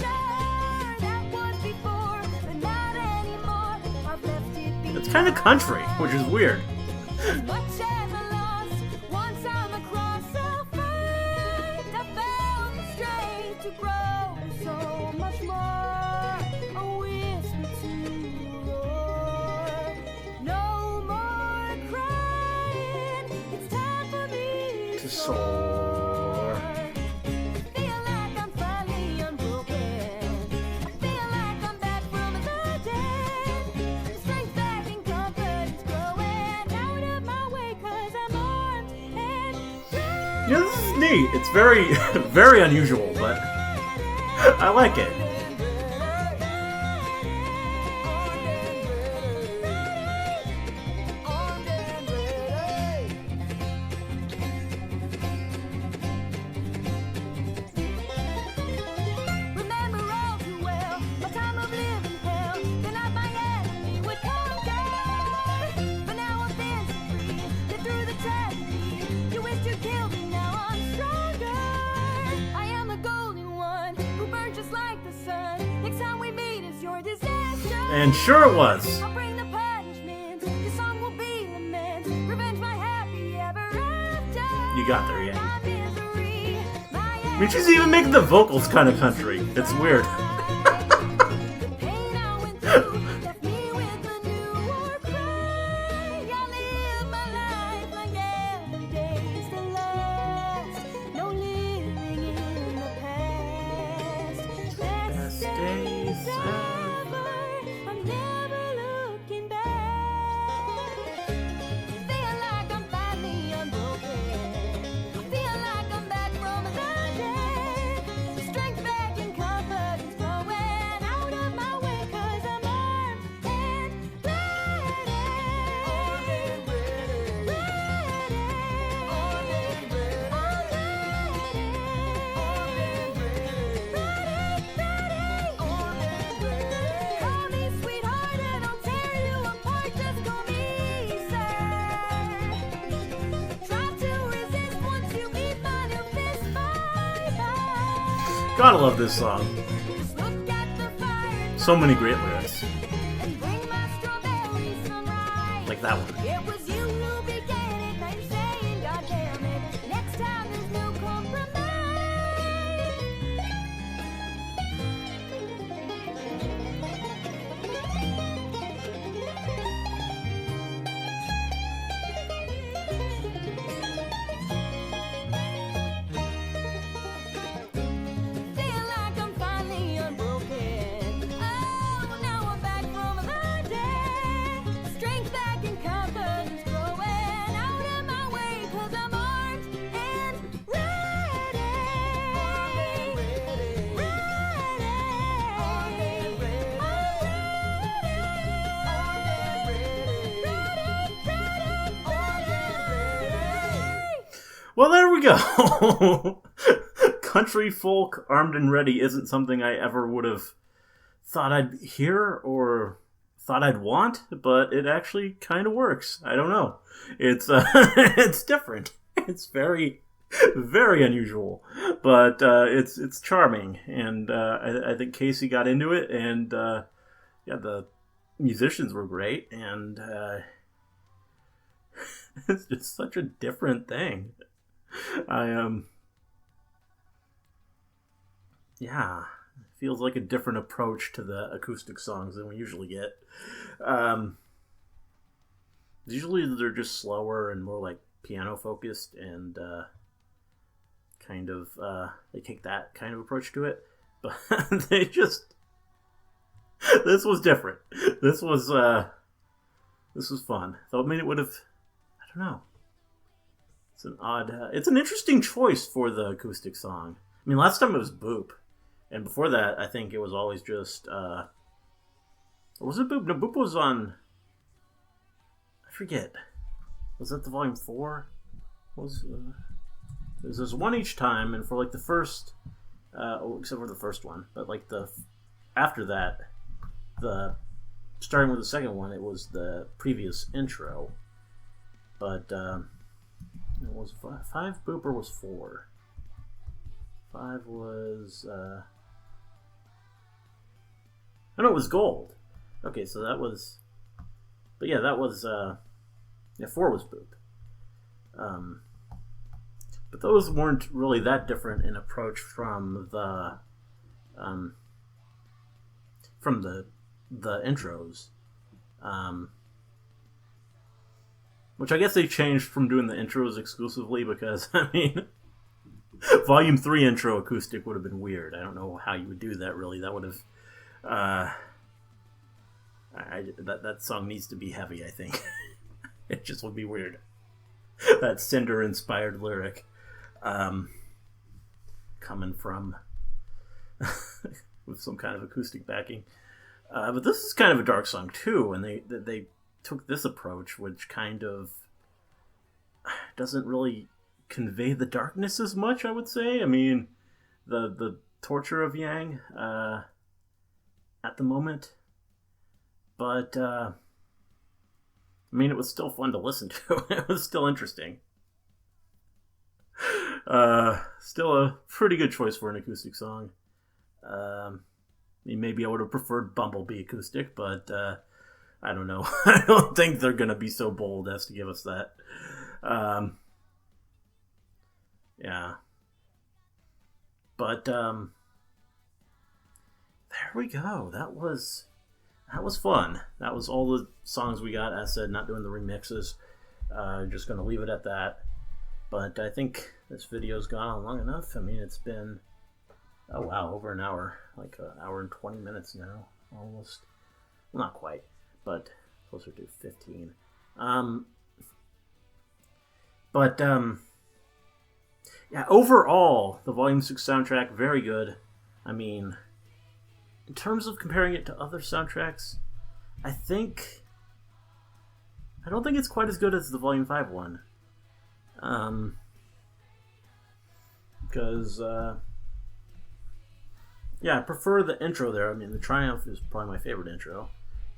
That was before, but not anymore. I've left it be. It's kind of country, which is weird. As much as I lost, once I'm across, I'll find. I found the strength to grow so much more. A whisper to roar. No more crying. It's time for me To soar. Feel like I'm finally unbroken. I feel like I'm back from the dead. Strength back and confidence growing out of my way 'cause I'm armed and ready. Yeah, this is neat. It's very, very unusual, but I like it. Remember all too well my time of living hell. The night my enemy would conquer. But now I've been set free. Get through the tragedy. You wish to kill me, now I'm stronger. I am the golden one who burned just like the sun. Next time we meet is your disaster. And sure it was. I'll bring the punishment. This song will be lament. Revenge my happy ever after. You got there, yeah. My misery, my I mean, she's even making the vocals kind of country. It's weird. The pain I went through left me with a new war cry. I live my life like every day's the last. No living in the past. Best days ever. I'm never looking back. Feel like I'm finally unbroken. Feel like I'm back from the dead. Strength back and confidence growing out of my way 'cause I'm armed and ready. Call me sweetheart and I'll tear you apart. Just call me sir. Try to resist once you meet my new fist fight. Gotta love this song. Just look at the fire So many great lyrics. and bring my strawberries sunrise. Like that one. It was you who began it, now you're saying, God damn it, next time there's no compromise. Feel like I'm finally unbroken. Oh, now I'm back from the dead. Strength back and confidence growing. Out of my way, 'cause I'm armed and ready. Well, there we go. Country folk armed and ready isn't something I ever would have thought I'd hear or thought I'd want, but it actually kind of works. I don't know. It's it's different. It's very, very unusual, but it's charming, and I think Casey got into it, and yeah, the musicians were great, and it's just such a different thing. Yeah, it feels like a different approach to the acoustic songs than we usually get. Usually they're just slower and more like piano focused, and kind of they take that kind of approach to it. But they just this was different. This was fun. So I mean, it would have. I don't know. It's an odd. It's an interesting choice for the acoustic song. I mean, last time it was Boop, and before that, I think it was always just. Was it Boop? No, Boop was on. I forget. Was that the volume 4? There's one each time, and for like the first, except for the first one, but like after that, starting with the second one, it was the previous intro, but it was 5 Boop or was 4? 5 was I know it was Gold. Okay, so that was, but yeah, that was 4 was Boop. But those weren't really that different in approach from the intros, which I guess they changed from doing the intros exclusively because I mean, Volume 3 intro acoustic would have been weird. I don't know how you would do that. Really, that would have. That song needs to be heavy. I think it just would be weird. That Cinder-inspired lyric, coming from with some kind of acoustic backing. But this is kind of a dark song too, and they took this approach, which kind of doesn't really convey the darkness as much. I would say. I mean, the torture of Yang at the moment, but I mean, it was still fun to listen to. It was still interesting. Still a pretty good choice for an acoustic song. Maybe I would have preferred Bumblebee acoustic, but I don't know. I don't think they're going to be so bold as to give us that. Yeah. But there we go. That was fun. That was all the songs we got. As I said, not doing the remixes. Just going to leave it at that. But I think this video's gone on long enough. I mean, it's been, oh wow, over an hour. Like an hour and 20 minutes now. Almost. Well, not quite, but closer to 15. Yeah, overall, the Volume 6 soundtrack, very good. I mean, in terms of comparing it to other soundtracks, I don't think it's quite as good as the Volume 5 one. Because, yeah, I prefer the intro there. I mean, the Triumph is probably my favorite intro.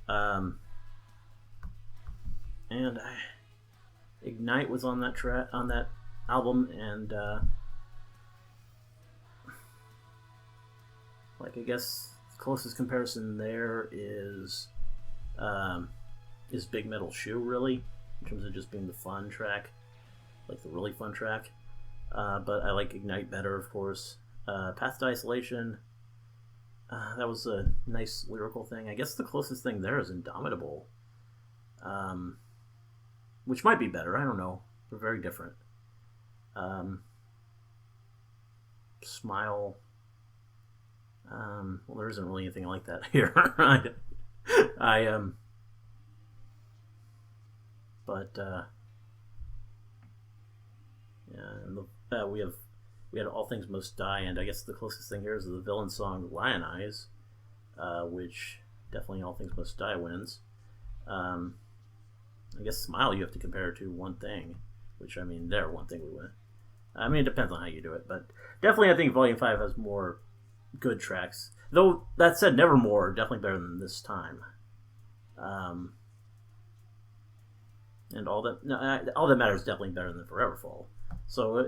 And Ignite was on that album, and like, I guess the closest comparison there is is Big Metal Shoe, really, in terms of just being the fun track, like the really fun track. But I like Ignite better, of course. Path to Isolation, that was a nice lyrical thing. I guess the closest thing there is Indomitable, which might be better. I don't know. They're very different. Smile. Well, there isn't really anything like that here. Yeah, and we had All Things Must Die, and I guess the closest thing here is the villain song Lionize, which definitely All Things Must Die wins. I guess Smile you have to compare to One Thing, which, I mean, there, One Thing we win. I mean, it depends on how you do it, but definitely I think Volume 5 has more good tracks. Though, that said, Nevermore, definitely better than This Time. And All That Matters definitely better than Foreverfall. So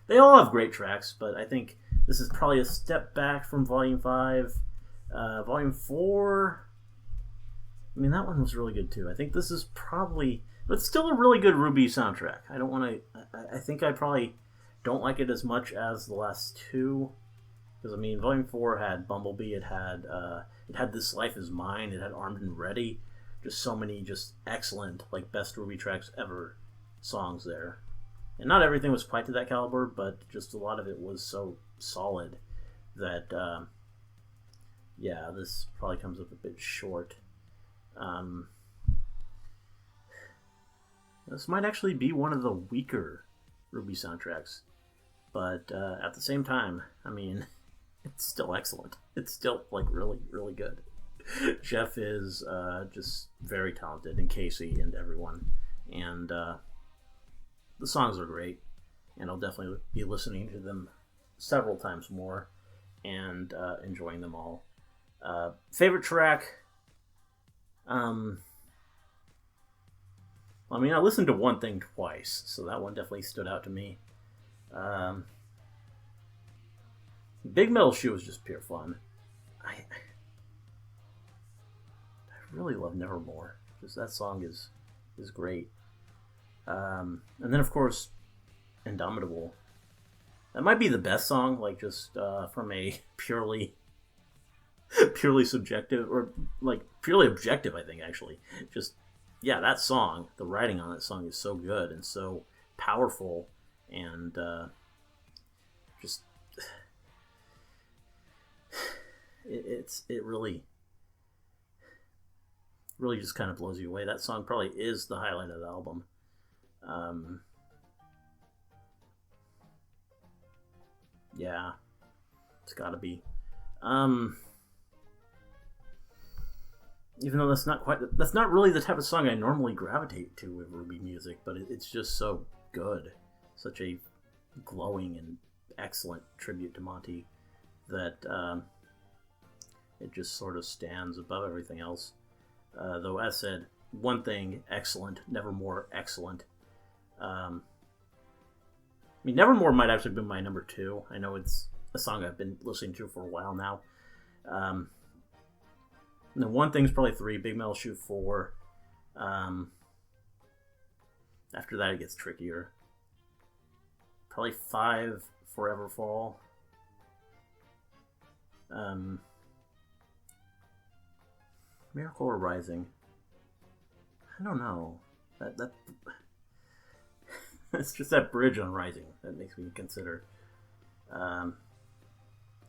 they all have great tracks, but I think this is probably a step back from Volume 5. Volume 4, I mean, that one was really good too. I think this is probably, but still a really good RWBY soundtrack. I think I probably don't like it as much as the last two, because I mean, Volume 4 had Bumblebee, it had This Life Is Mine, it had Armed and Ready, just so many just excellent, like, best RWBY tracks ever songs there. And not everything was quite to that caliber, but just a lot of it was so solid that, yeah, this probably comes up a bit short. This might actually be one of the weaker RWBY soundtracks, but at the same time, I mean, it's still excellent. It's still, like, really, really good. Jeff is just very talented, and Casey and everyone, and the songs are great, and I'll definitely be listening to them several times more and enjoying them all. Favorite track? I mean, I listened to One Thing twice, so that one definitely stood out to me. Big Metal Shoe was just pure fun. I really love Nevermore. Just that song is great. And then, of course, Indomitable. That might be the best song, like, just from a purely subjective, or, like, purely objective, I think, actually. Just, yeah, that song, the writing on that song is so good and so powerful, and just, it really just kind of blows you away. That song probably is the highlight of the album. Yeah, it's gotta be. Even though that's not really the type of song I normally gravitate to with RWBY music, but it's just so good. Such a glowing and excellent tribute to Monty that it just sort of stands above everything else. Though, as said, One Thing, excellent. Nevermore, excellent. I mean, Nevermore might actually be my number 2. I know it's a song I've been listening to for a while now. The One Thing's probably 3, Big Metal Shoe 4. After that, it gets trickier. Probably 5, Foreverfall. Miracle or Rising? I don't know. That it's just that bridge on Rising that makes me consider.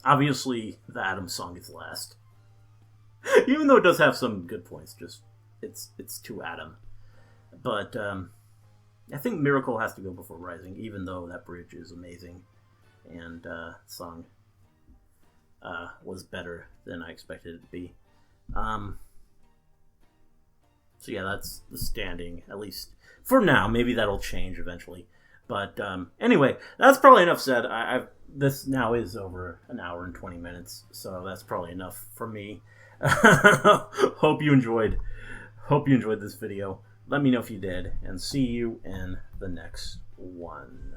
Obviously, the Adam song is last. Even though it does have some good points, just it's too Adam. But I think Miracle has to go before Rising, even though that bridge is amazing, and song was better than I expected it to be. So yeah, that's the standing, at least for now. Maybe that'll change eventually. But anyway, that's probably enough said. This now is over an hour and 20 minutes, so that's probably enough for me. Hope you enjoyed this video. Let me know if you did, and see you in the next one.